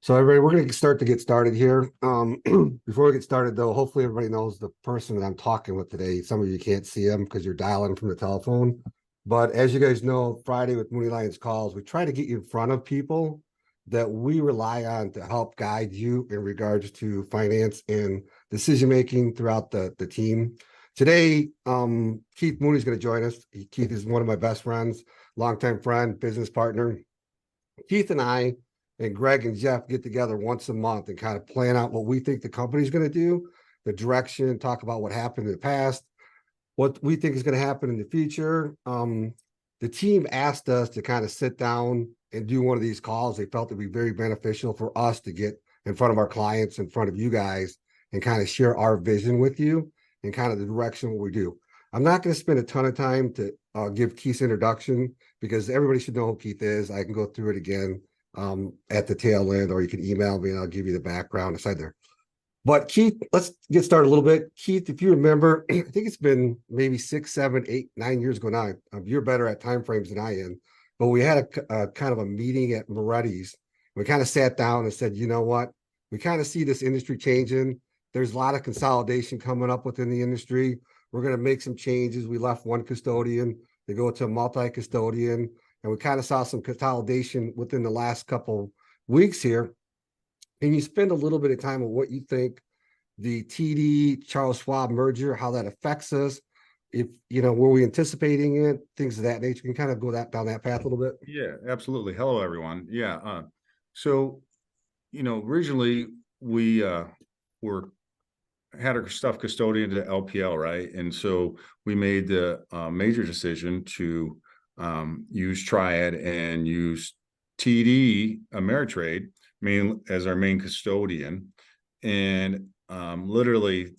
So everybody, we're going to start to get started here. Before we get started, though, hopefully everybody knows the person that I'm talking with today. Some of you can't see him because you're dialing from the telephone. But as you guys know, Friday with Mooney Lyons calls, we try to get you in front of people that we rely on to help guide you in regards to finance and decision making throughout the team. Today, Keith Mooney is going to join us. Keith is one of my best friends, longtime friend, business partner. Keith and I and Greg and Jeff get together once a month and kind of plan out what we think the company's going to do, the direction, talk about what happened in the past, what we think is going to happen in the future. The team asked us to kind of sit down and do one of these calls. They felt it would be very beneficial for us to get in front of our clients, in front of you guys, and kind of share our vision with you and kind of the direction what we do. I'm not going to spend a ton of time to give Keith's introduction because everybody should know who Keith is. I can go through it again at the tail end, or you can email me and I'll give you the background aside there. But Keith, let's get started a little bit. Keith, if you remember, I think it's been maybe 6, 7, 8, 9 years ago now. You're better at timeframes than I am. But we had a kind of a meeting at Moretti's. We kind of sat down and said, you know what? We kind of see this industry changing. There's a lot of consolidation coming up within the industry. We're going to make some changes. We left one custodian to go to a multi-custodian, and we kind of saw some consolidation within the last couple weeks here. Can you spend a little bit of time on what you think the TD Charles Schwab merger, how that affects us? If were we anticipating it, things of that nature? Can you kind of go down that path a little bit? Yeah, absolutely. Hello, everyone. Yeah. So, originally we had our stuff custodian to LPL, right? And so we made the major decision to use Triad and use TD Ameritrade as our main custodian. And literally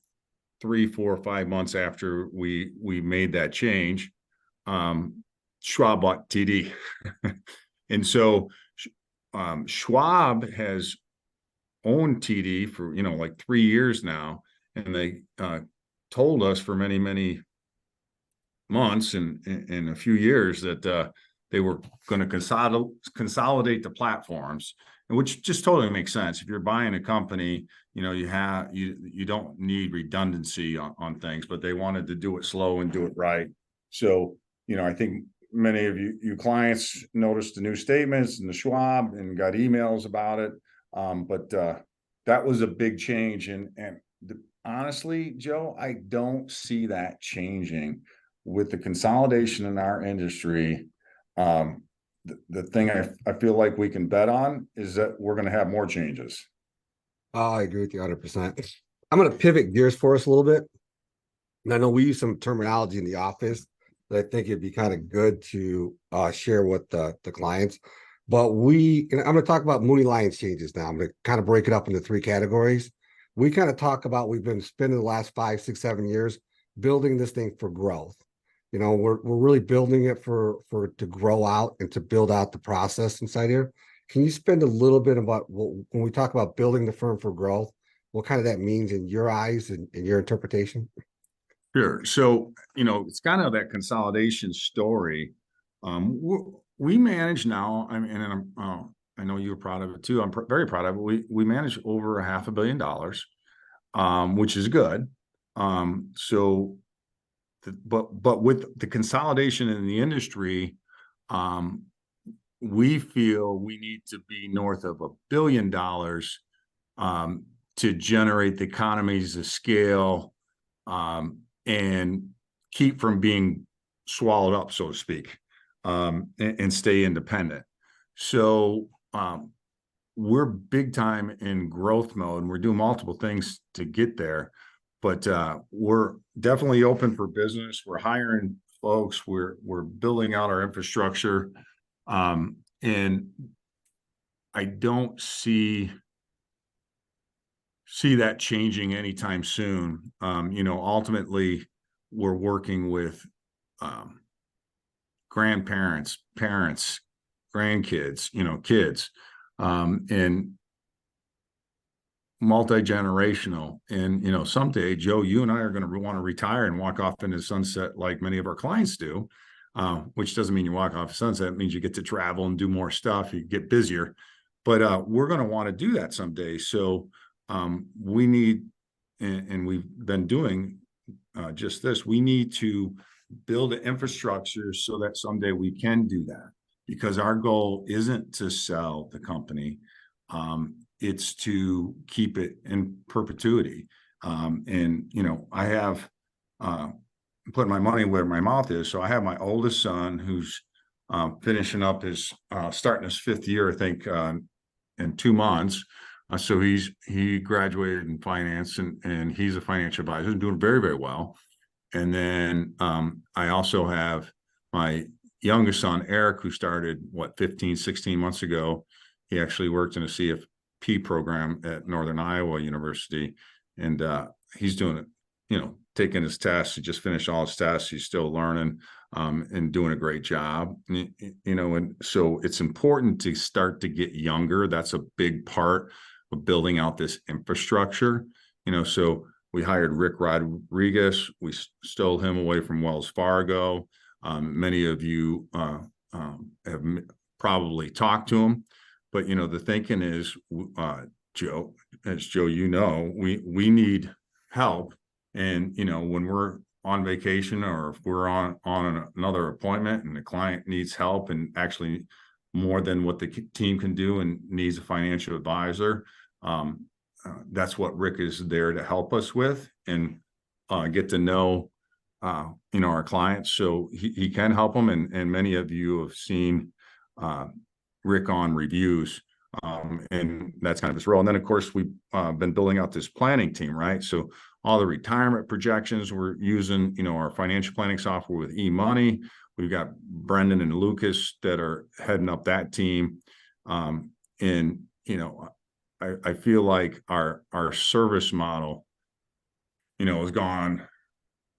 3, 4, 5 months after we made that change, Schwab bought TD. And so Schwab has owned TD for, like 3 years now. And they told us for many, many months and in a few years that they were going to consolidate the platforms, and which just totally makes sense. If you're buying a company, you don't need redundancy on things, but they wanted to do it slow and do it right. So, I think many of you clients noticed the new statements and the Schwab and got emails about it. But that was a big change. Honestly, Joe, I don't see that changing with the consolidation in our industry. The thing I feel like we can bet on is that we're going to have more changes. Oh, I agree with you 100%. I'm going to pivot gears for us a little bit. And I know we use some terminology in the office that I think it'd be kind of good to share with the clients. But I'm going to talk about Mooney Lyons changes now. I'm going to kind of break it up into 3 categories. We kind of talk about we've been spending the last 5, 6, 7 years building this thing for growth. We're really building it for to grow out and to build out the process inside here. Can you spend a little bit about when we talk about building the firm for growth, what kind of that means in your eyes and in your interpretation? Sure. So, it's kind of that consolidation story. We manage now, and I know you're proud of it too. I'm very proud of it. We manage over $500 million, which is good. But with the consolidation in the industry, we feel we need to be north of $1 billion to generate the economies of scale and keep from being swallowed up, so to speak, and stay independent. So we're big time in growth mode, and we're doing multiple things to get there. But we're definitely open for business. We're hiring folks. We're building out our infrastructure, and I don't see that changing anytime soon. Ultimately, we're working with grandparents, parents, grandkids, kids, and multi-generational. And someday, Joe, you and I are going to want to retire and walk off into the sunset like many of our clients do, which doesn't mean you walk off the sunset. It means you get to travel and do more stuff. You get busier. But we're going to want to do that someday. So we need, and we've been doing just this, we need to build an infrastructure so that someday we can do that, because our goal isn't to sell the company. It's to keep it in perpetuity. And, you know, I have put my money where my mouth is. So I have my oldest son who's finishing up his, starting his 5th year, I think, in 2 months. So he graduated in finance, and he's a financial advisor and doing very, very well. And then I also have my youngest son, Eric, who started 15, 16 months ago. He actually worked in a CFP program at Northern Iowa University, and he's doing it, you know, taking his tests. He just finished all his tests. He's still learning and doing a great job, you know, and so it's important to start to get younger. That's a big part of building out this infrastructure, you know. So we hired Rick Rodriguez. We stole him away from Wells Fargo. Many of you have probably talked to him, but, you know, the thinking is, Joe, as Joe, you know, we need help. And, you know, when we're on vacation, or if we're on another appointment and the client needs help, and actually more than what the team can do and needs a financial advisor, that's what Rick is there to help us with, and get to know, you know, our clients. So he can help them. And many of you have seen Rick on reviews, and that's kind of his role. And then, of course, we've been building out this planning team, right? So all the retirement projections, we're using, you know, our financial planning software with eMoney. We've got Brendan and Lucas that are heading up that team. And, you know, I feel like our service model, you know, has gone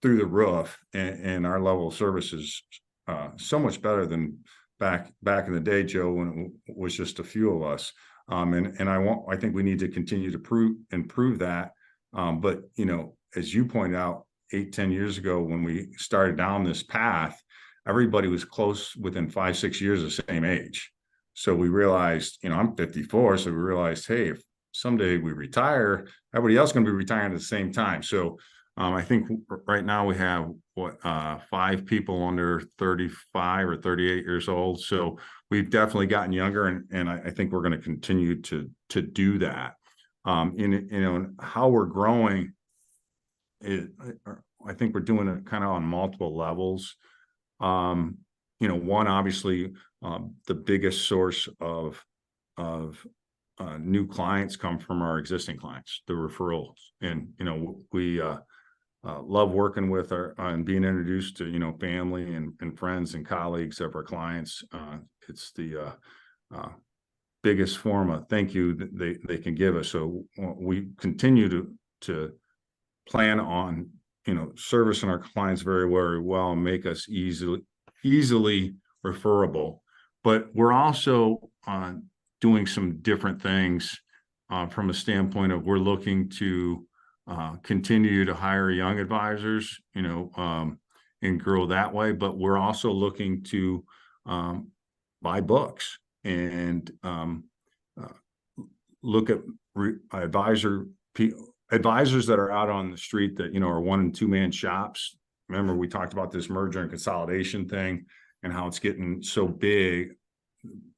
through the roof, and our level of service is so much better than back in the day, Joe, when it was just a few of us. And I think we need to continue to improve that. But, you know, as you pointed out, 8-10 years ago, when we started down this path, everybody was close, within 5-6 years, the same age. So we realized, you know, I'm 54. So we realized, hey, if someday we retire, everybody else is going to be retiring at the same time. So I think right now we have 5 people under 35 or 38 years old. So we've definitely gotten younger, and I think we're going to continue to do that. You know, how we're growing, I think we're doing it kind of on multiple levels. You know, one, obviously, the biggest source of new clients come from our existing clients, the referrals. And, you know, we love working with and being introduced to, you know, family and friends and colleagues of our clients. It's the biggest form of thank you that they can give us. So we continue to plan on, you know, servicing our clients very, very well, and make us easily referable. But we're also doing some different things from a standpoint of, we're looking to continue to hire young advisors, you know, and grow that way. But we're also looking to buy books and look at advisors that are out on the street that, you know, are 1- and 2-man shops. Remember, we talked about this merger and consolidation thing and how it's getting so big.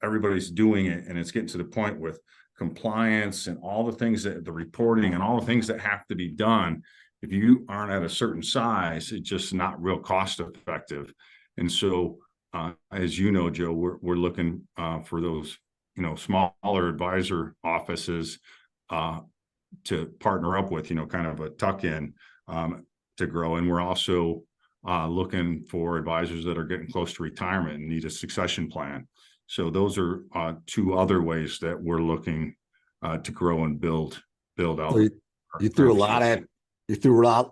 Everybody's doing it, and it's getting to the point with compliance and all the things that the reporting and all the things that have to be done. If you aren't at a certain size, it's just not real cost effective. And so, as you know, Joe, we're looking for those, you know, smaller advisor offices to partner up with, you know, kind of a tuck-in to grow. And we're also looking for advisors that are getting close to retirement and need a succession plan. So those are 2 other ways that we're looking to grow and build out. So you threw a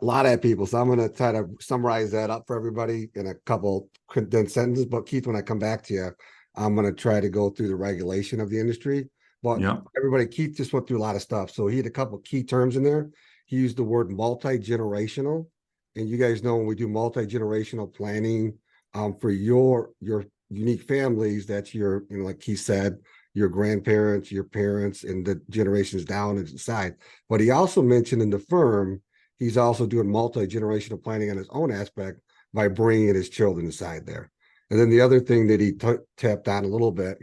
lot at people. So I'm going to try to summarize that up for everybody in a couple condensed sentences. But Keith, when I come back to you, I'm going to try to go through the regulation of the industry. But everybody, Keith just went through a lot of stuff. So he had a couple key terms in there. He used the word multi-generational. And you guys know, when we do multi-generational planning for your unique families, that's your, you know, like he said, your grandparents, your parents, and the generations down inside. But he also mentioned in the firm, he's also doing multi-generational planning on his own aspect by bringing his children inside there. And then the other thing that he tapped on a little bit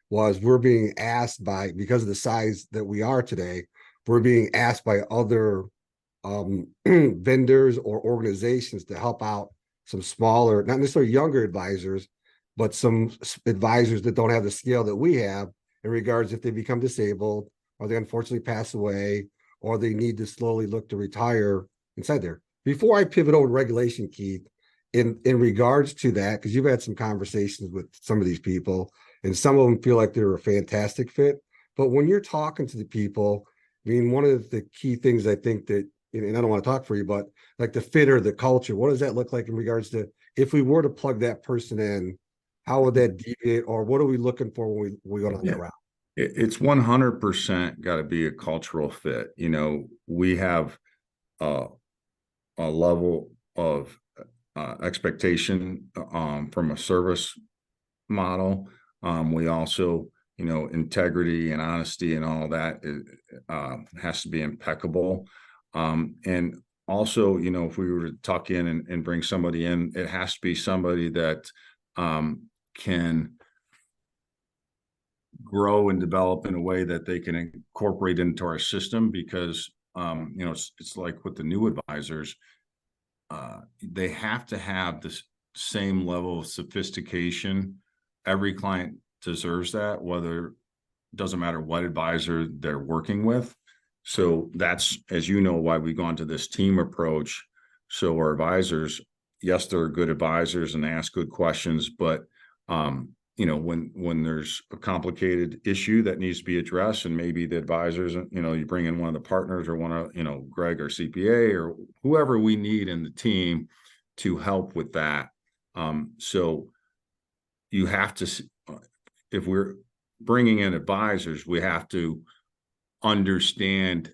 was we're being asked by, because of the size that we are today, we're being asked by other vendors or organizations to help out some smaller, not necessarily younger advisors, but some advisors that don't have the scale that we have in regards if they become disabled or they unfortunately pass away or they need to slowly look to retire inside there. Before I pivot over to regulation, Keith, in regards to that, because you've had some conversations with some of these people and some of them feel like they're a fantastic fit. But when you're talking to the people, I mean, one of the key things I think that, and I don't want to talk for you, but like the fit or the culture, what does that look like in regards to if we were to plug that person in, how would that deviate, or what are we looking for when we go down that route? It's 100% got to be a cultural fit. You know, we have a level of expectation from a service model. We also, you know, integrity and honesty and all that has to be impeccable. And also, you know, if we were to tuck in and bring somebody in, it has to be somebody that can grow and develop in a way that they can incorporate into our system, because you know, it's like with the new advisors, they have to have this same level of sophistication. Every client deserves that, whether doesn't matter what advisor they're working with. So that's, as you know, why we've gone to this team approach. So our advisors, yes, they're good advisors and they ask good questions, but you know, when there's a complicated issue that needs to be addressed, and maybe the advisors, you know, you bring in one of the partners or one of, you know, Greg or CPA or whoever we need in the team to help with that. So you have to, if we're bringing in advisors, we have to understand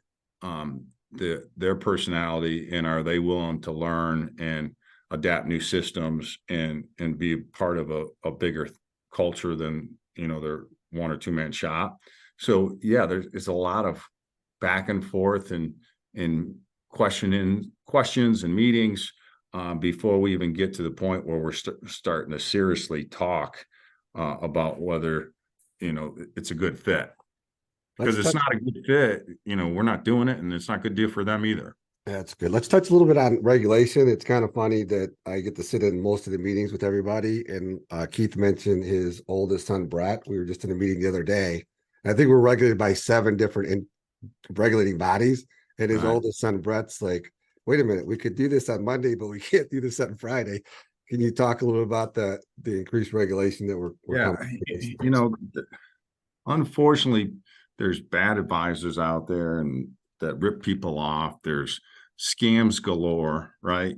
their personality, and are they willing to learn and adapt new systems and be part of a bigger culture than, you know, their one or two man shop. So yeah, there's a lot of back and forth and questions and meetings before we even get to the point where we're starting to seriously talk about whether, you know, it's a good fit. Because it's not a good fit, you know, we're not doing it, and it's not a good deal for them either. That's good. Let's touch a little bit on regulation. It's kind of funny that I get to sit in most of the meetings with everybody. And Keith mentioned his oldest son, Brett. We were just in a meeting the other day. And I think we're regulated by 7 different regulating bodies. And his oldest son, Brett's like, wait a minute, we could do this on Monday, but we can't do this on Friday. Can you talk a little bit about the increased regulation that we're coming against? You know, unfortunately, there's bad advisors out there and that rip people off. There's scams galore, right?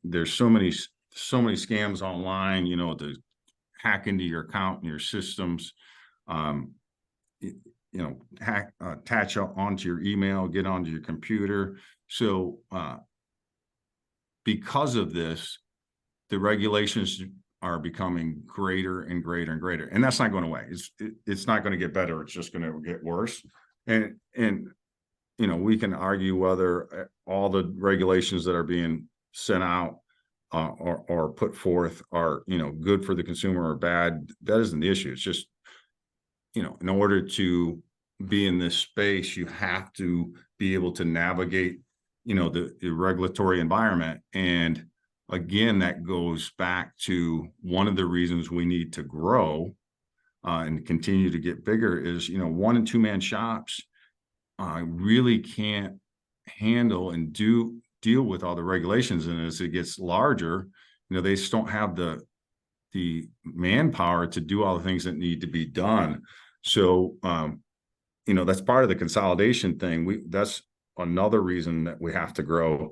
There's so many scams online, you know, to hack into your account and your systems, you know, attach onto your email, get onto your computer. So because of this, the regulations are becoming greater and greater and greater, and that's not going away. It's not going to get better. It's just going to get worse. And you know, we can argue whether all the regulations that are being sent out or put forth are, you know, good for the consumer or bad. That isn't the issue. It's just, you know, in order to be in this space, you have to be able to navigate, you know, the regulatory environment. And again, that goes back to one of the reasons we need to grow and continue to get bigger is, you know, 1 and 2 man shops really can't handle and deal with all the regulations. And as it gets larger, you know, they just don't have the manpower to do all the things that need to be done. So, you know, that's part of the consolidation thing. That's another reason that we have to grow.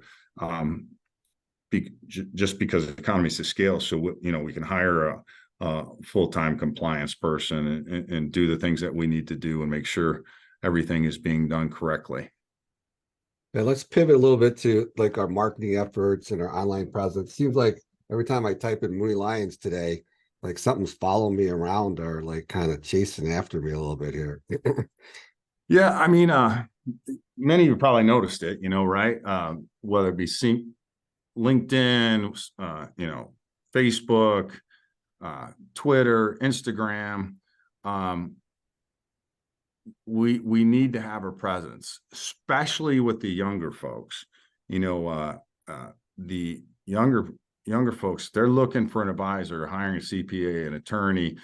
Just because of economies of scale. So, you know, we can hire a full-time compliance person and do the things that we need to do and make sure everything is being done correctly. Now let's pivot a little bit to like our marketing efforts and our online presence. Seems like every time I type in Mooney Lyons today, like something's following me around or like kind of chasing after me a little bit here. Yeah, I mean, many of you probably noticed it, right? Whether it be LinkedIn, Facebook, Twitter, Instagram. Um, we need to have a presence, especially with the younger folks. The younger folks, they're looking for an advisor, hiring a CPA, an attorney.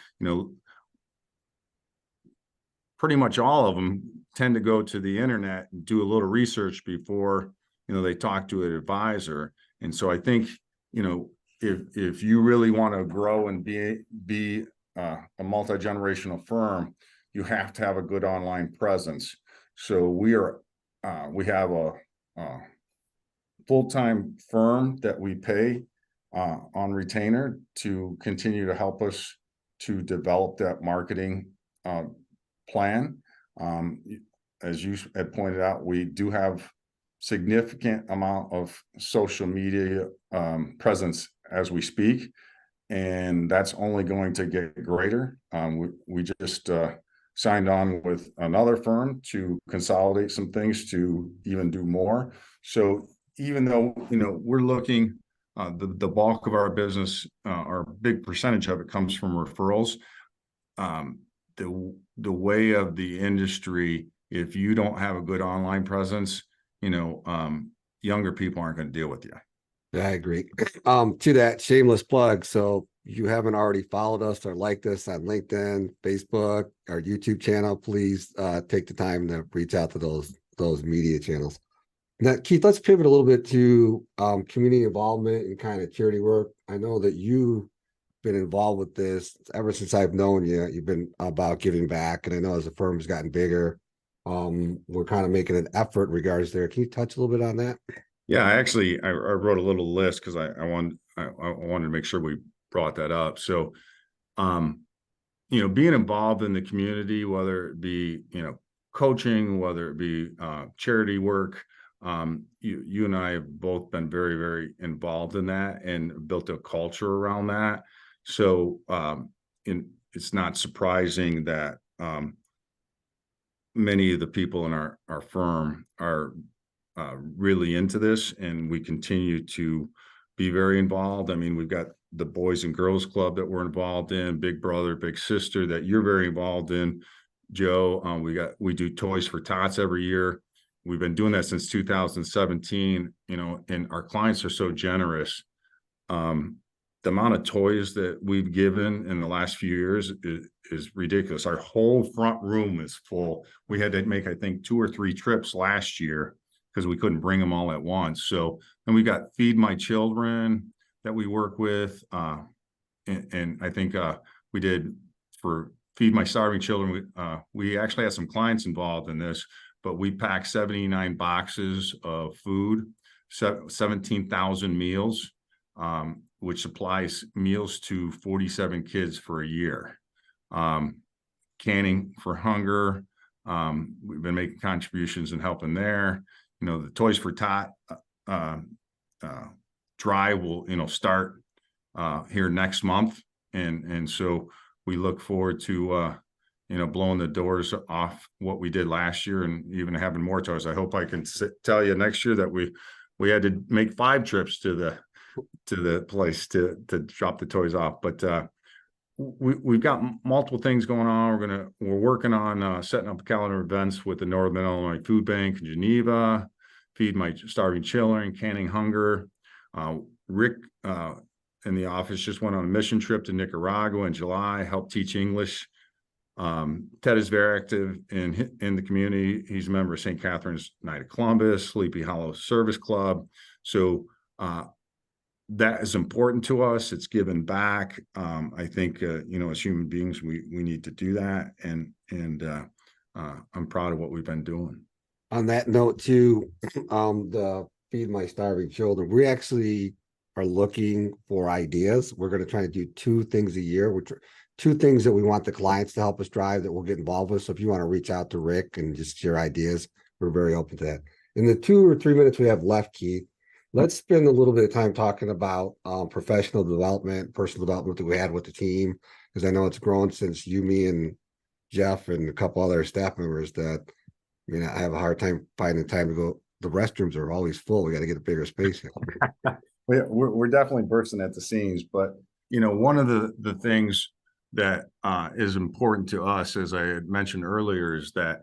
Pretty much all of them tend to go to the internet and do a little research before they talk to an advisor. And so I think if you really want to grow and be a multi-generational firm, you have to have a good online presence. So we have a full-time firm that we pay on retainer to continue to help us to develop that marketing plan. As you had pointed out, we do have significant amount of social media presence as we speak, and that's only going to get greater. We just signed on with another firm to consolidate some things to even do more. So even though we're looking, the bulk of our business, our big percentage of it comes from referrals. The way of the industry, if you don't have a good online presence, younger people aren't going to deal with you. Yeah, I agree. To that shameless plug. So you haven't already followed us or liked us on LinkedIn, Facebook, our YouTube channel, please take the time to reach out to those media channels. Now, Keith, let's pivot a little bit to community involvement and kind of charity work. I know that you've been involved with this ever since I've known you. You've been about giving back, and I know as the firm has gotten bigger, we're kind of making an effort in regards there. Can you touch a little bit on that? Yeah, I wrote a little list because I wanted to make sure we brought that up. So, being involved in the community, whether it be coaching, whether it be charity work, you and I have both been very, very involved in that and built a culture around that. So, it's not surprising that many of the people in our firm are really into this, and we continue to be very involved. I mean, we've got the Boys and Girls Club that we're involved in, Big Brother, Big Sister that you're very involved in, Joe. We do Toys for Tots every year. We've been doing that since 2017, and our clients are so generous. The amount of toys that we've given in the last few years is ridiculous. Our whole front room is full. We had to make, I think, 2 or 3 trips last year because we couldn't bring them all at once. So, and we got Feed My Children that we work with. And I think we did for Feed My Starving Children. We actually had some clients involved in this, but we packed 79 boxes of food, 17,000 meals, which supplies meals to 47 kids for a year. Canning for Hunger. We've been making contributions and helping there. The Toys for Tot drive will start here next month, and so we look forward to blowing the doors off what we did last year and even having more toys. I hope I can tell you next year that we had to make 5 trips to the place to drop the toys off, but we've got multiple things going on. We're working on setting up calendar events with the Northern Illinois Food Bank in Geneva, Feed My Starving Children, Canning Hunger. Rick in the office just went on a mission trip to Nicaragua in July, helped teach English. Ted is very active in the community. He's a member of St. Catherine's Knight of Columbus, Sleepy Hollow Service Club. So that is important to us. It's given back. I think as human beings, we need to do that, and I'm proud of what we've been doing. On that note, too, the Feed My Starving Children, we actually are looking for ideas. We're going to try to do 2 things a year, which are 2 things that we want the clients to help us drive that we'll get involved with. So if you want to reach out to Rick and just share ideas, we're very open to that. In the 2 or 3 minutes we have left, Keith, let's spend a little bit of time talking about professional development, personal development that we had with the team, because I know it's grown since you, me, and Jeff and a couple other staff members that, I mean, I have a hard time finding time to go. The restrooms are always full. We got to get a bigger space here. We're definitely bursting at the seams, but one of the things that is important to us, as I had mentioned earlier, is that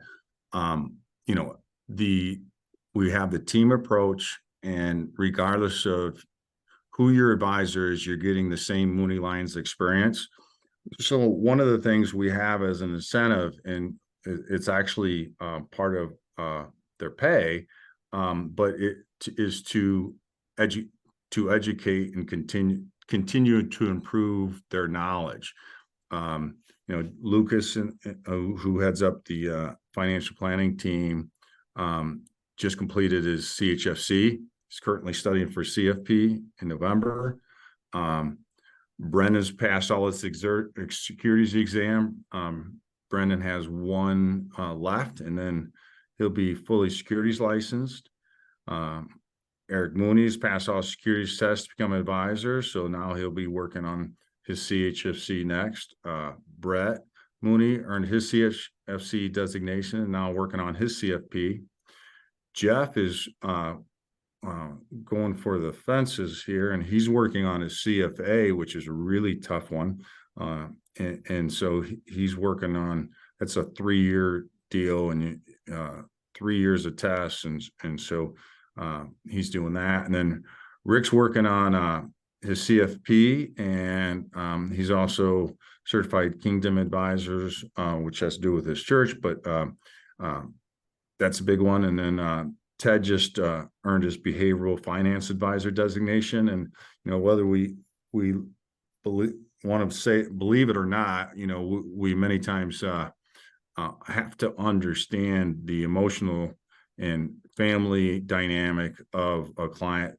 you know we have the team approach, and regardless of who your advisor is, you're getting the same Mooney Lyons experience. So one of the things we have as an incentive, and it's actually part of their pay, but it is to educate and continue to improve their knowledge. Lucas, who heads up the financial planning team, just completed his CHFC. He's currently studying for CFP in November. Brendan's passed all his securities exam. Brendan has one left, and then he'll be fully securities licensed. Eric Mooney's passed all securities tests to become an advisor, so now he'll be working on his CHFC next. Brett Mooney earned his CFC designation and now working on his CFP. Jeff is going for the fences here, and he's working on his CFA, which is a really tough one. And so he's working on, that's a 3-year deal, and 3 years of tests, and so he's doing that. And then Rick's working on his CFP, and he's also certified Kingdom Advisors, which has to do with his church, but that's a big one. And then Ted just earned his behavioral finance advisor designation. And whether we believe it or not, we many times have to understand the emotional and family dynamic of a client,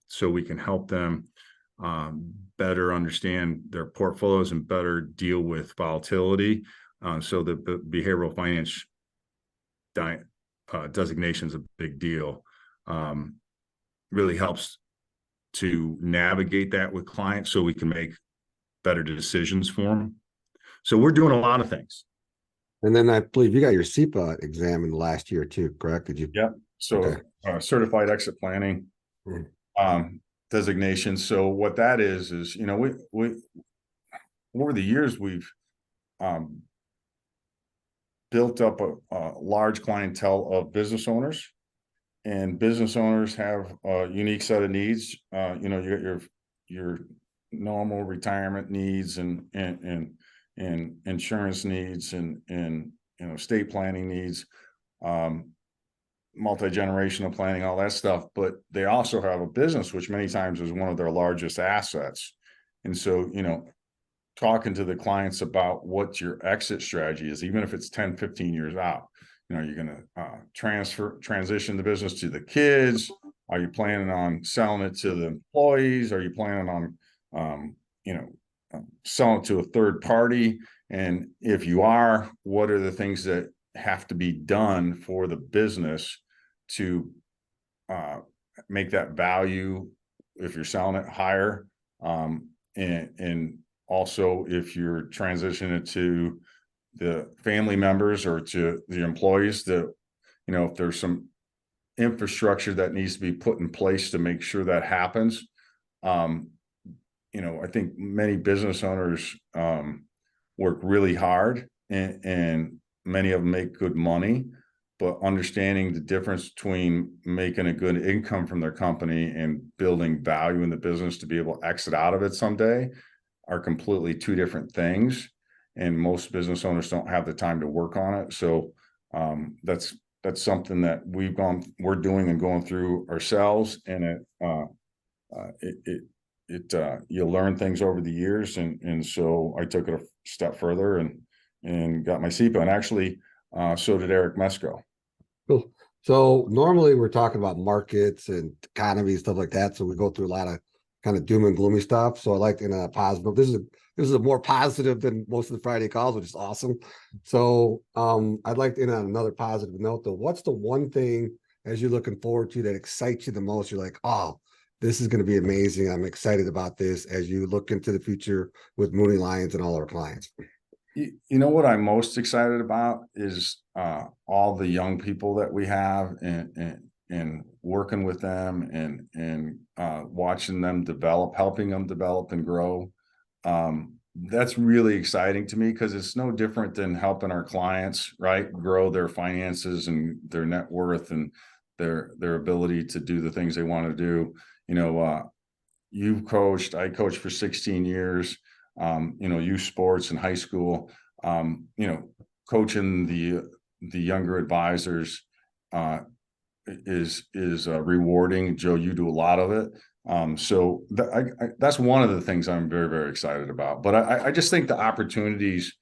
so we can help them better understand their portfolios and better deal with volatility. So the behavioral finance designation is a big deal. Really helps to navigate that with clients so we can make better decisions for them. So we're doing a lot of things. And then I believe you got your SEPA exam in the last year too, correct? Did you? Yep. So Okay. Certified exit planning designation. So what that is we over the years we've built up a large clientele of business owners, and business owners have a unique set of needs. You got your normal retirement needs and insurance needs and estate planning needs, multi-generational planning, all that stuff. But they also have a business, which many times is one of their largest assets. And so, talking to the clients about what your exit strategy is, even if it's 10, 15 years out, you're going to transition the business to the kids. Are you planning on selling it to the employees? Are you planning on, selling it to a third party? And if you are, what are the things that have to be done for the business to make that value, if you're selling it, higher? And also, if you're transitioning it to the family members or to the employees, that, if there's some infrastructure that needs to be put in place to make sure that happens. I think many business owners work really hard, and many of them make good money, but understanding the difference between making a good income from their company and building value in the business to be able to exit out of it someday are completely two different things. And most business owners don't have the time to work on it. So that's something that we're doing and going through ourselves. And you learn things over the years. And so I took it a step further and got my SEPA, and actually so did Eric Mesco. Cool. So normally we're talking about markets and economy, stuff like that. So we go through a lot of kind of doom and gloomy stuff. So I like in a positive. This is a more positive than most of the Friday calls, which is awesome. So I'd like to end on another positive note though. What's the one thing as you're looking forward to that excites you the most? You're like, oh, this is going to be amazing. I'm excited about this as you look into the future with Mooney Lyons and all our clients. You know what I'm most excited about is all the young people that we have and working with them and watching them develop, helping them develop and grow. That's really exciting to me because it's no different than helping our clients, right, grow their finances and their net worth and their ability to do the things they want to do. You know, you've coached, I coached for 16 years, you know, youth sports in high school, you know, coaching the younger advisors is rewarding. Joe, you do a lot of it. So that's one of the things I'm very, very excited about. But I just think the opportunities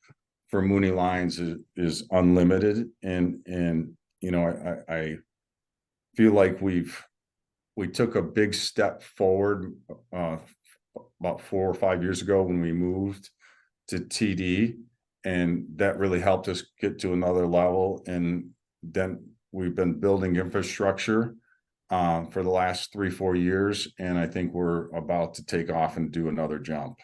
for Mooney Lyons is unlimited. And, you know, I feel like we took a big step forward about 4 or 5 years ago when we moved to TD, and that really helped us get to another level. And then we've been building infrastructure for the last 3-4 years, and I think we're about to take off and do another jump.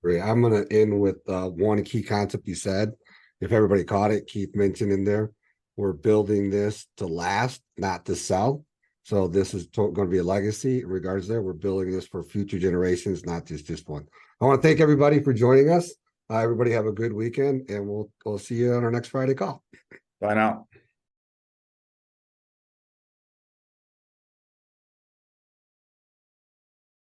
Great. I'm going to end with one key concept you said. If everybody caught it, Keith mentioned in there, we're building this to last, not to sell. So this is going to be a legacy in regards there. We're building this for future generations, not just one. I want to thank everybody for joining us. Everybody have a good weekend, and we'll see you on our next Friday call. Bye now.